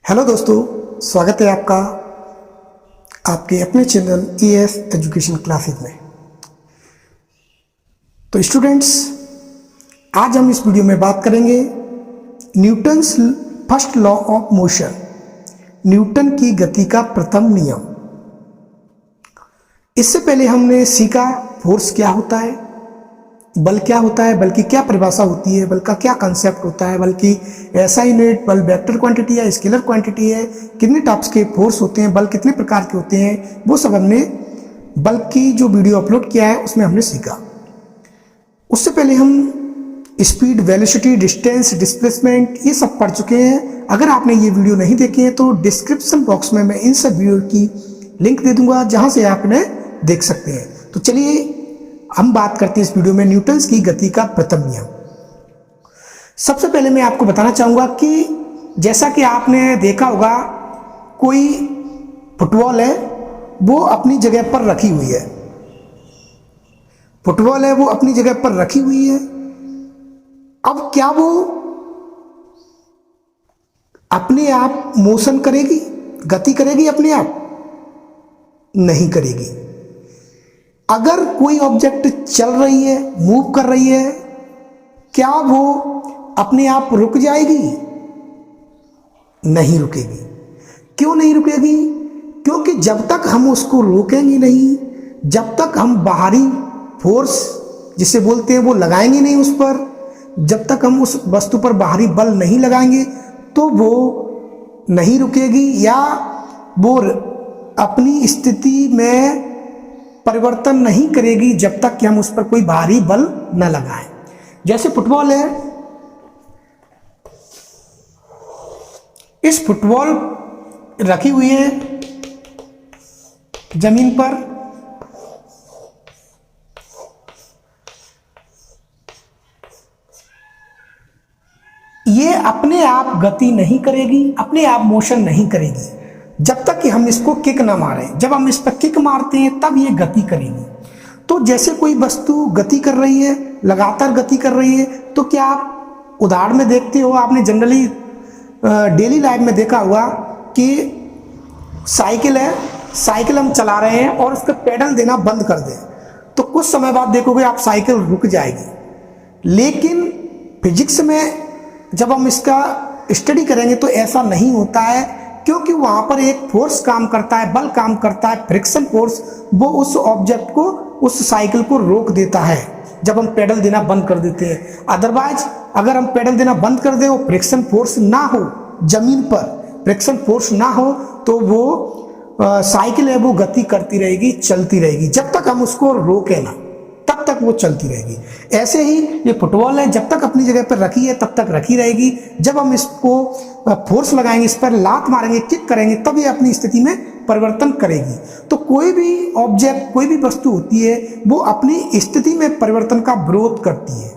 Hello दोस्तों, स्वागत है आपका आपके अपने चैनल ES एजुकेशन क्लासेस में। तो स्टूडेंट्स, आज हम इस वीडियो में बात करेंगे Newton's first law of motion, Newton की गति का प्रथम नियम। इससे पहले हमने सीखा फोर्स क्या होता है, बल क्या होता है, बल की क्या परिभाषा होती है, बल का क्या कंसेप्ट होता है, बल्कि ऐसा यूनिट बल वेक्टर क्वांटिटी है, स्केलर क्वांटिटी है, कितने टाइप्स के फोर्स होते हैं, बल कितने प्रकार के होते हैं, वो सब हमने बल की जो वीडियो अपलोड किया है उसमें हमने सीखा। उससे पहले हम स्पीड, वेलोसिटी, डिस्टेंस, डिस्प्लेसमेंट ये सब पढ़ चुके हैं। अगर आपने ये वीडियो नहीं देखे हैं तो डिस्क्रिप्शन बॉक्स में मैं इन सब वीडियो की लिंक दे दूंगा, जहां से आप इन्हें देख सकते हैं। तो चलिए हम बात करते हैं इस वीडियो में न्यूटन्स की गति का प्रथम नियम। सबसे पहले मैं आपको बताना चाहूंगा कि जैसा कि आपने देखा होगा, कोई फुटबॉल है वो अपनी जगह पर रखी हुई है, फुटबॉल है वो अपनी जगह पर रखी हुई है। अब क्या वो अपने आप मोशन करेगी, गति करेगी? अपने आप नहीं करेगी। अगर कोई ऑब्जेक्ट चल रही है, मूव कर रही है, क्या वो अपने आप रुक जाएगी? नहीं रुकेगी। क्यों नहीं रुकेगी? क्योंकि जब तक हम उसको रोकेंगे नहीं, जब तक हम बाहरी फोर्स जिसे बोलते हैं वो लगाएंगे नहीं उस पर, जब तक हम उस वस्तु पर बाहरी बल नहीं लगाएंगे तो वो नहीं रुकेगी, या वो अपनी स्थिति में परिवर्तन नहीं करेगी जब तक कि हम उस पर कोई भारी बल न लगाएं। जैसे फुटबॉल है, इस फुटबॉल रखी हुई है जमीन पर, ये अपने आप गति नहीं करेगी, अपने आप मोशन नहीं करेगी जब तक कि हम इसको किक ना मारें। जब हम इस पर किक मारते हैं तब ये गति करेगी। तो जैसे कोई वस्तु गति कर रही है, लगातार गति कर रही है, तो क्या आप उदाहरण में देखते हो, आपने जनरली डेली लाइफ में देखा हुआ कि साइकिल है, साइकिल हम चला रहे हैं और उसका पेडल देना बंद कर दें तो कुछ समय बाद देखोगे आप साइकिल रुक जाएगी। लेकिन फिजिक्स में जब हम इसका स्टडी करेंगे तो ऐसा नहीं होता है, क्योंकि वहां पर एक फोर्स काम करता है, बल काम करता है, फ्रिक्शन फोर्स, वो उस ऑब्जेक्ट को, उस साइकिल को रोक देता है जब हम पेडल देना बंद कर देते हैं। अदरवाइज अगर हम पेडल देना बंद कर दें, वो फ्रिक्शन फोर्स ना हो, जमीन पर फ्रिक्शन फोर्स ना हो, तो वो साइकिल है वो गति करती रहेगी, चलती रहेगी, जब तक हम उसको रोके ना तब तक वो चलती रहेगी। ऐसे ही ये फुटबॉल है, जब तक अपनी जगह पर रखी है तब तक रखी रहेगी। जब हम इसको फोर्स लगाएंगे, इस पर लात मारेंगे, किक करेंगे, तब ये अपनी स्थिति में परिवर्तन करेगी। तो कोई भी ऑब्जेक्ट, कोई भी वस्तु होती है वो अपनी स्थिति में परिवर्तन का विरोध करती है,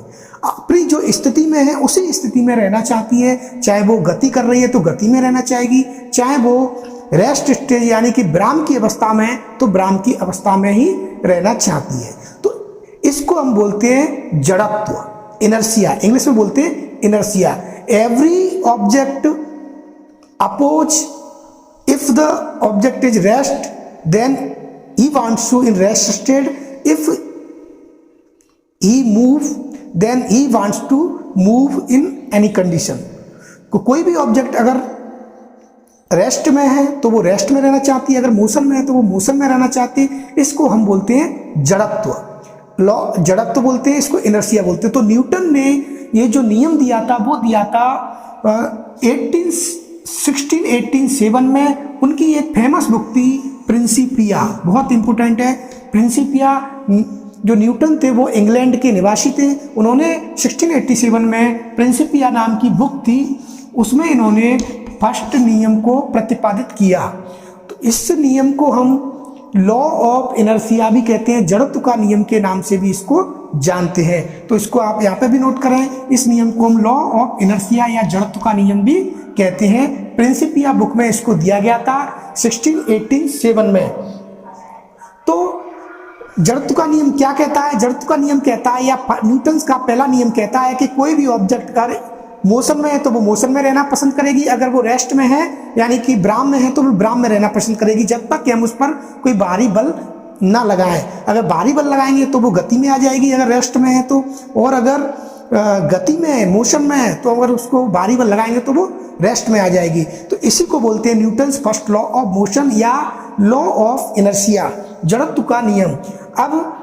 अपनी जो स्थिति में है उसी स्थिति में रहना चाहती है। चाहे वो गति कर रही है तो गति में रहना चाहेगी, चाहे वो रेस्ट स्टेज यानी कि विराम की अवस्था में है तो विराम की अवस्था में ही रहना चाहती है। तो इसको हम बोलते हैं जड़त्व, इनर्शिया, इंग्लिश में बोलते हैं inertia. Every object oppose, if the object is rest then he wants to in rest state, if he move then he wants to move in any condition. कोई भी ऑब्जेक्ट अगर रेस्ट में है तो वो रेस्ट में रहना चाहती है, अगर मोशन में है तो वो मोशन में रहना चाहती है। इसको हम बोलते हैं जड़त्व, लॉ, जड़त्व बोलते हैं, इसको इनर्शिया बोलते हैं। तो न्यूटन ने ये जो नियम दिया था वो दिया था 1887 में। उनकी एक फेमस बुक थी प्रिंसिपिया, बहुत इंपॉर्टेंट है। प्रिंसिपिया, जो न्यूटन थे वो इंग्लैंड के निवासी थे, उन्होंने 1687 में प्रिंसिपिया नाम की बुक थी, उसमें इन्होंने फर्स्ट नियम को प्रतिपादित किया। तो इस नियम को हम लॉ ऑफ इनर्शिया भी कहते हैं, जड़त्व का नियम के नाम से भी इसको जानते हैं। तो इसको आप यहाँ पे भी नोट करें, इस नियम को हम लॉ ऑफ इनर्शिया या जड़त्व का नियम भी कहते हैं। प्रिंसिपिया बुक में इसको दिया गया था 1687 में। तो जड़त्व का नियम क्या कहता है? जड़त्व का नियम कहता है, या न्यूटन का पहला नियम कहता है कि कोई भी ऑब्जेक्ट अगर मोशन में है तो वो मोशन में रहना पसंद करेगी, अगर वो रेस्ट में है यानी कि विराम में है तो वो विराम में रहना पसंद करेगी, जब तक कि हम उस पर कोई बाहरी बल ना लगाएं। अगर बाहरी बल लगाएंगे तो वो गति में आ जाएगी अगर रेस्ट में है तो, और अगर गति में है, मोशन में है, तो अगर उसको बाहरी बल लगाएंगे तो वो रेस्ट में आ जाएगी। तो इसी को बोलते हैं Newton's first law of motion या लॉ ऑफ इनर्शिया, जड़त्व का नियम। अब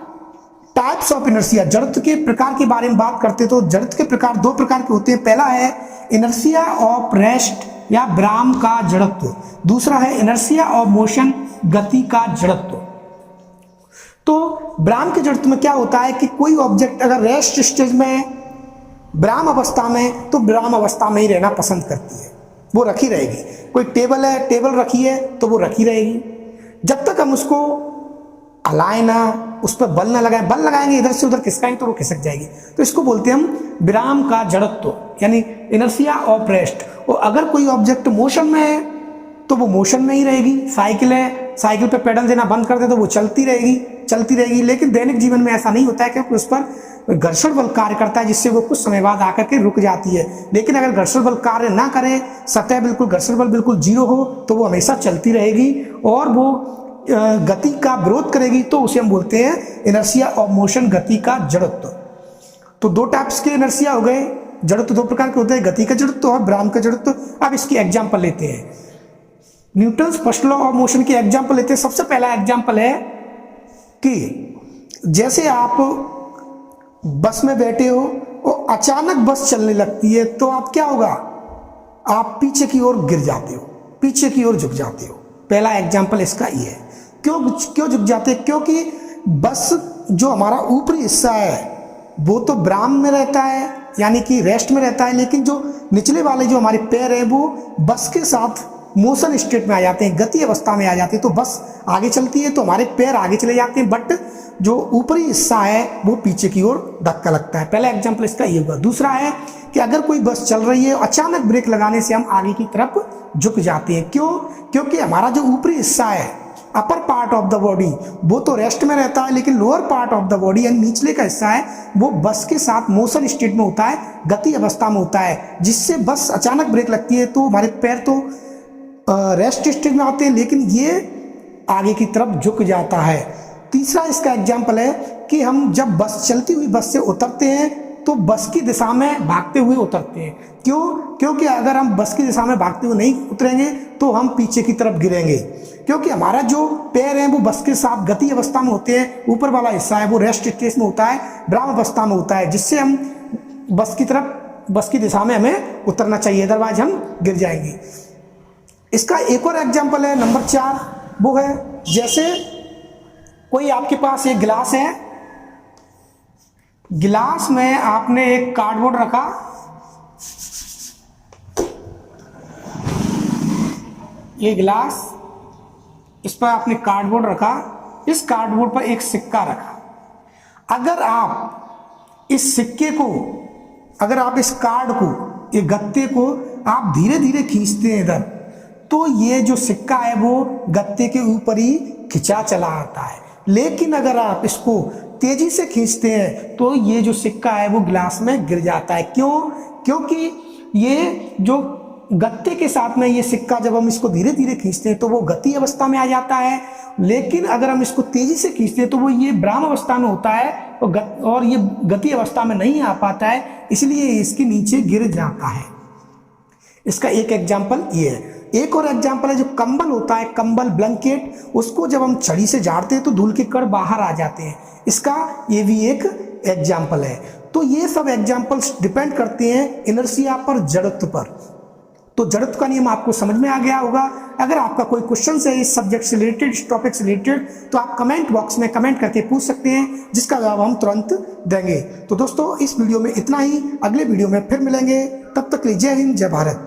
टाइप्स ऑफ इनर्शिया, जड़त्व के प्रकार के बारे में बात करते हैं तो जड़त्व के प्रकार दो प्रकार के होते हैं। पहला है इनर्शिया ऑफ रेस्ट या विराम का जड़त्व, दूसरा है इनर्शिया ऑफ मोशन, गति का जड़त्व। तो विराम के जड़त्व में क्या होता है कि कोई ऑब्जेक्ट अगर रेस्ट स्टेज में, विराम अवस्था में, तो विराम अवस्था में ही रहना पसंद करती है, वो रखी रहेगी। कोई टेबल है, टेबल रखी है तो वो रखी रहेगी, जब तक हम उसको हलाए ना, उस पर बल ना लगाएं। बल लगाएंगे इधर से उधर खिसकाएंगे तो वो खिसक जाएगी। तो इसको बोलते हैं हम विराम का जड़त्व यानी इनर्शिया ऑफ रेस्ट। और अगर कोई ऑब्जेक्ट मोशन में है तो वो मोशन में ही रहेगी। साइकिल है, साइकिल पे पेडल देना बंद कर दे तो वो चलती रहेगी। लेकिन दैनिक जीवन में ऐसा नहीं होता है क्योंकि उस पर घर्षण बल कार्य करता है, जिससे वो कुछ समय बाद आकर के रुक जाती है। लेकिन अगर घर्षण बल कार्य ना करे, सतह बिल्कुल घर्षण बल बिल्कुल जीरो हो, तो वो हमेशा चलती रहेगी और वो गति का विरोध करेगी, तो उसे हम बोलते हैं इनर्शिया ऑफ मोशन, गति का जड़त्व। तो दो टाइप्स के इनर्शिया हो गए, जड़त्व दो प्रकार के होते हैं, गति का जड़त्व और विराम का जड़त्व। अब इसकी एग्जाम्पल लेते हैं, Newton's first law of motion की एग्जाम्पल लेते हैं। सबसे पहला एग्जाम्पल है कि जैसे आप बस में बैठे हो और अचानक बस चलने लगती है तो आप क्या होगा, आप पीछे की ओर गिर जाते हो, पीछे की ओर झुक जाते हो। पहला एग्जाम्पल इसका ये है। क्यों झुक जाते हैं? क्योंकि बस जो हमारा ऊपरी हिस्सा है वो तो विराम में रहता है यानी कि रेस्ट में रहता है, लेकिन जो निचले वाले जो हमारे पैर है वो बस के साथ मोशन स्टेट में आ जाते हैं, गति अवस्था में आ जाते हैं। तो बस आगे चलती है तो हमारे पैर आगे चले जाते हैं, बट जो ऊपरी हिस्सा है वो पीछे की ओर धक्का लगता है। पहला एग्जाम्पल इसका ये होगा। दूसरा है कि अगर कोई बस चल रही है, अचानक ब्रेक लगाने से हम आगे की तरफ झुक जाते हैं। क्यों? क्योंकि हमारा जो ऊपरी हिस्सा है, upper part of the body, वो तो रेस्ट में रहता है, लेकिन lower part of the body यानी निचले का हिस्सा है वो बस के साथ मोशन स्टेट में होता है, गति अवस्था में होता है, जिससे बस अचानक ब्रेक लगती है तो हमारे पैर तो रेस्ट स्टेज में आते हैं, लेकिन ये आगे की तरफ झुक जाता है। तीसरा इसका एग्जाम्पल है कि हम जब बस चलती हुई बस से उतरते हैं तो बस की दिशा में भागते हुए उतरते हैं। क्यों? क्योंकि अगर हम बस की दिशा में भागते हुए नहीं उतरेंगे तो हम पीछे की तरफ गिरेंगे, क्योंकि हमारा जो पैर है वो बस के साथ गति अवस्था में होते हैं, ऊपर वाला हिस्सा है वो रेस्ट स्टेज में होता है, विराम अवस्था में होता है, जिससे हम बस की तरफ, बस की दिशा में हमें उतरना चाहिए, अदरवाइज हम गिर जाएंगे। इसका एक और एग्जाम्पल है नंबर 4, वो है जैसे कोई आपके पास एक गिलास है, गिलास में आपने एक कार्डबोर्ड रखा, ये गिलास, इस पर आपने कार्डबोर्ड रखा, इस कार्डबोर्ड पर एक सिक्का रखा। अगर आप इस सिक्के को, अगर आप इस कार्ड को, ये गत्ते को आप धीरे धीरे खींचते हैं इधर, तो ये जो सिक्का है वो गत्ते के ऊपर ही खिंचा चला आता है। लेकिन अगर आप इसको तेजी से खींचते हैं तो ये जो सिक्का है वो गिलास में गिर जाता है। क्यों? क्योंकि ये जो गत्ते के साथ में ये सिक्का, जब हम इसको धीरे धीरे खींचते हैं तो वो गति अवस्था में आ जाता है, लेकिन अगर हम इसको तेजी से खींचते हैं तो वो ये विराम अवस्था में होता है और ये गति अवस्था में नहीं आ पाता है, इसलिए इसके नीचे गिर जाता है। इसका एक एग्जाम्पल ये है। एक और एग्जाम्पल है जो कंबल होता है, कंबल, ब्लैंकेट, उसको जब हम छड़ी से झाड़ते हैं तो धूल के कण बाहर आ जाते हैं, इसका ये भी एक एग्जाम्पल है। तो ये सब एग्जाम्पल्स डिपेंड करते हैं इनर्शिया पर, जड़त्व पर। तो जड़त्व का नियम आपको समझ में आ गया होगा। अगर आपका कोई क्वेश्चन है इस सब्जेक्ट से रिलेटेड, इस टॉपिक से रिलेटेड, तो आप कमेंट बॉक्स में कमेंट करके पूछ सकते हैं, जिसका जवाब हम तुरंत देंगे। तो दोस्तों इस वीडियो में इतना ही, अगले वीडियो में फिर मिलेंगे, तब तक के लिए जय हिंद, जय भारत।